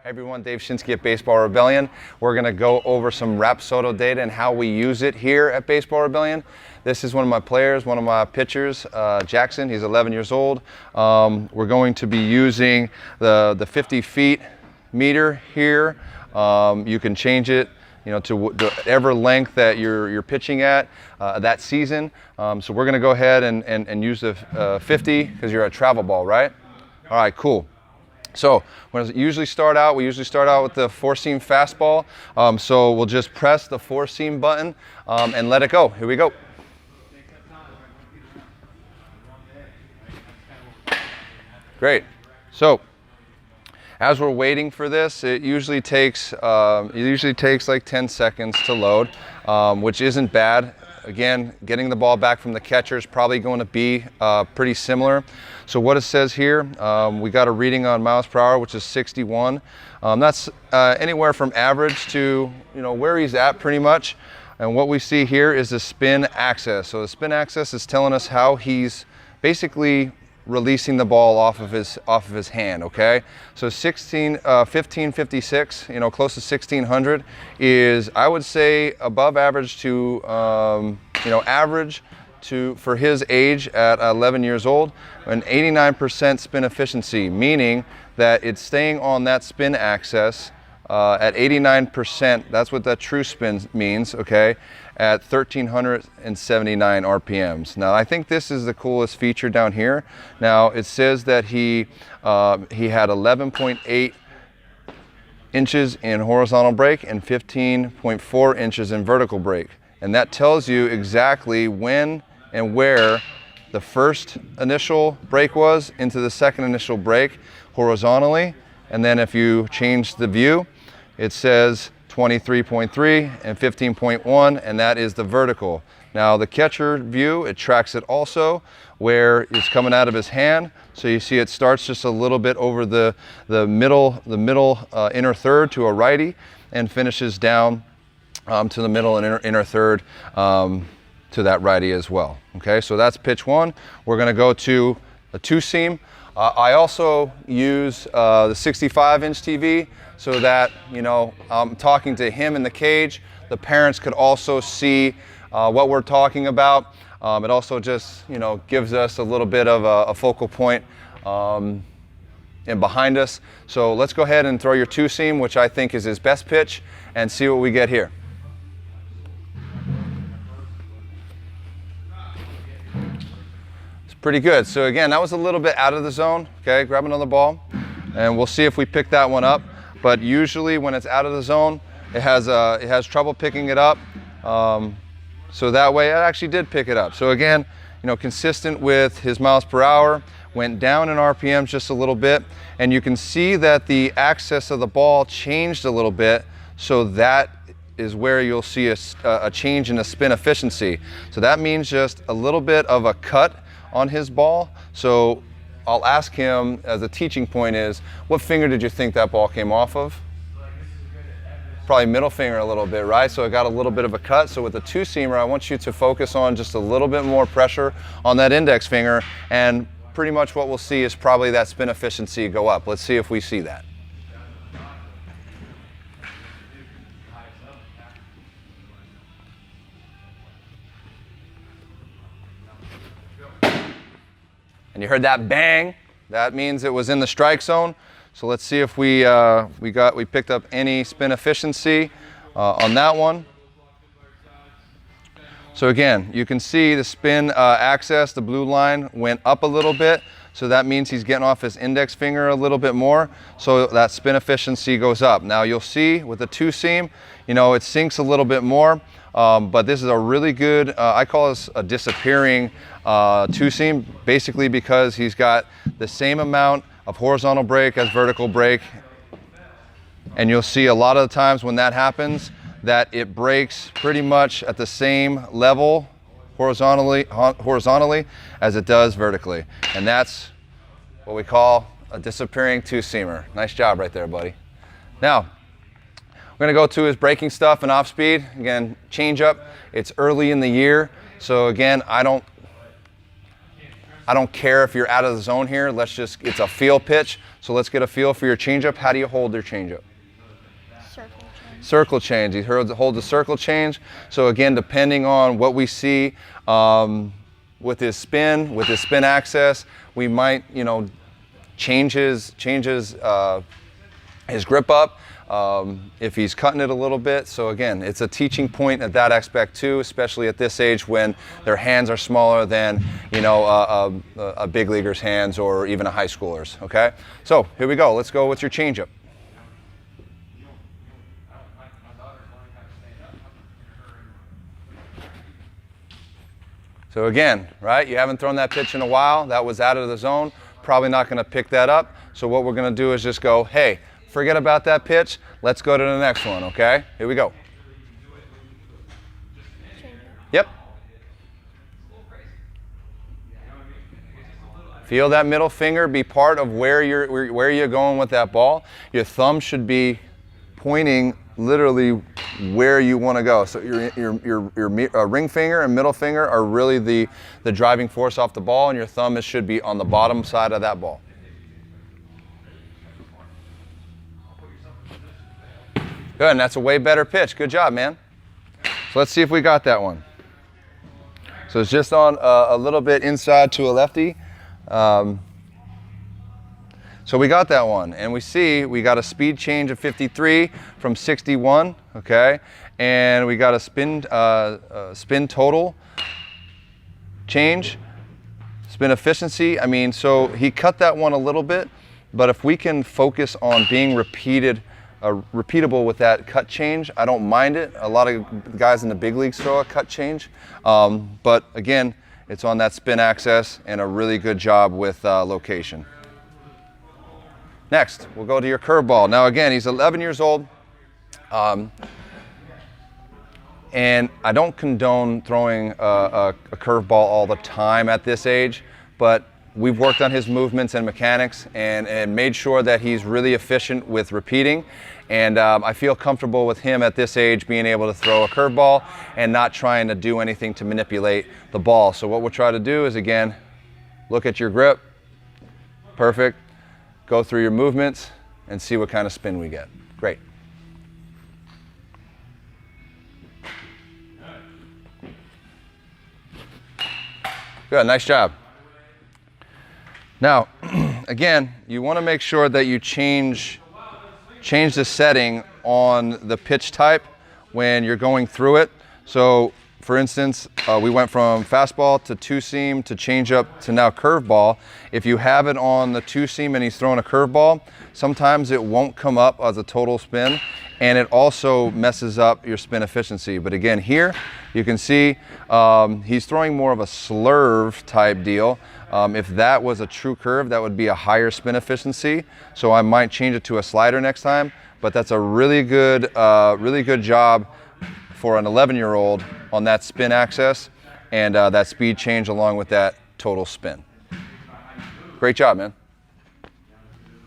Hey everyone, Dave Shinskie at Baseball Rebellion. We're going to go over some Rapsodo data and how we use it here at Baseball Rebellion. This is one of my players, one of my pitchers, Jackson. He's 11 years old. We're going to be using the 50 feet meter here. You can change it, to whatever length that you're pitching at that season. So we're going to go ahead and use the 50 because you're a travel ball, right? All right, cool. So when we usually start out with the 4-seam fastball. So we'll just press the 4-seam button and let it go. Here we go. Great. So as we're waiting for this, it usually takes like 10 seconds to load, which isn't bad. Again, getting the ball back from the catcher is probably going to be pretty similar. So what it says here, we got a reading on miles per hour, which is 61. That's anywhere from average to where he's at pretty much. And what we see here is the spin axis. So the spin axis is telling us how he's basically releasing the ball off of his hand. Okay, so 1556, close to 1600 is, I would say, above average to average for his age at 11 years old. An 89% spin efficiency, meaning that it's staying on that spin axis at 89%. That's what that true spin means. Okay, at 1,379 RPMs. Now, I think this is the coolest feature down here. Now, it says that he had 11.8 inches in horizontal break and 15.4 inches in vertical break. And that tells you exactly when and where the first initial break was into the second initial break horizontally. And then if you change the view, it says 23.3 and 15.1, and that is the vertical. Now the catcher view, it tracks it also where it's coming out of his hand. So you see it starts just a little bit over the middle inner third to a righty, and finishes down to the middle and inner third to that righty as well. Okay, so that's pitch one. We're going to go to a 2-seam. I also use the 65-inch TV so that, I'm talking to him in the cage. The parents could also see what we're talking about. It also just, gives us a little bit of a focal point and behind us. So let's go ahead and throw your 2-seam, which I think is his best pitch, and see what we get here. Pretty good. So again, that was a little bit out of the zone. Okay, grab another ball, and we'll see if we pick that one up. But usually when it's out of the zone, it has trouble picking it up. So that way, it actually did pick it up. So again, consistent with his miles per hour, went down in RPMs just a little bit, and you can see that the axis of the ball changed a little bit. So that is where you'll see a change in the spin efficiency. So that means just a little bit of a cut on his ball. So I'll ask him, as a teaching point, is what finger did you think that ball came off of? Probably middle finger a little bit, right? So it got a little bit of a cut. So with the 2-seamer, I want you to focus on just a little bit more pressure on that index finger, and pretty much what we'll see is probably that spin efficiency go up. Let's see if we see that. And you heard that bang. That means it was in the strike zone. So let's see if we picked up any spin efficiency on that one. So again, you can see the spin axis, the blue line went up a little bit. So that means he's getting off his index finger a little bit more. So that spin efficiency goes up. Now you'll see with the 2-seam, it sinks a little bit more. But this is a really good, I call this a disappearing 2-seam, basically because he's got the same amount of horizontal break as vertical break. And you'll see a lot of the times when that happens that it breaks pretty much at the same level horizontally as it does vertically. And that's what we call a disappearing 2-seamer. Nice job right there, buddy. Now, we're going to go to his breaking stuff and off speed. Again, change up. It's early in the year. So again, I don't I don't care if you're out of the zone here. It's a feel pitch. So let's get a feel for your changeup. How do you hold your changeup? Circle change. He holds the circle change. So again, depending on what we see with his spin access, we might, change his grip up if he's cutting it a little bit. So again, it's a teaching point at that aspect too, especially at this age when their hands are smaller than a big leaguer's hands or even a high schooler's. Okay, so here we go. Let's go with your changeup. So again, right, you haven't thrown that pitch in a while. That was out of the zone. Probably not going to pick that up. So what we're going to do is just go, hey, forget about that pitch. Let's go to the next one, okay? Here we go. Yep. Feel that middle finger be part of where you're going with that ball. Your thumb should be pointing literally where you want to go. So your ring finger and middle finger are really the driving force off the ball, and your thumb should be on the bottom side of that ball. Good, and that's a way better pitch. Good job, man. So let's see if we got that one. So it's just on a little bit inside to a lefty. So we got that one, and we got a speed change of 53 from 61, okay? And we got a spin total change, spin efficiency. I mean, so he cut that one a little bit, but if we can focus on being repeatable with that cut change, I don't mind it. A lot of guys in the big leagues throw a cut change, but again, it's on that spin access and a really good job with location. Next, we'll go to your curveball. Now again, he's 11 years old, and I don't condone throwing a curveball all the time at this age, but we've worked on his movements and mechanics and made sure that he's really efficient with repeating, and I feel comfortable with him at this age being able to throw a curveball and not trying to do anything to manipulate the ball. So what we'll try to do is, again, look at your grip. Perfect. Go through your movements and see what kind of spin we get. Great. Good, nice job. Now, again, you want to make sure that you change the setting on the pitch type when you're going through it. So, for instance, we went from fastball to two-seam to changeup to now curveball. If you have it on the two-seam and he's throwing a curveball, sometimes it won't come up as a total spin, and it also messes up your spin efficiency. But again, here you can see he's throwing more of a slurve type deal. If that was a true curve, that would be a higher spin efficiency. So I might change it to a slider next time. But that's a really good job for an 11-year-old on that spin access and that speed change along with that total spin. Great job, man.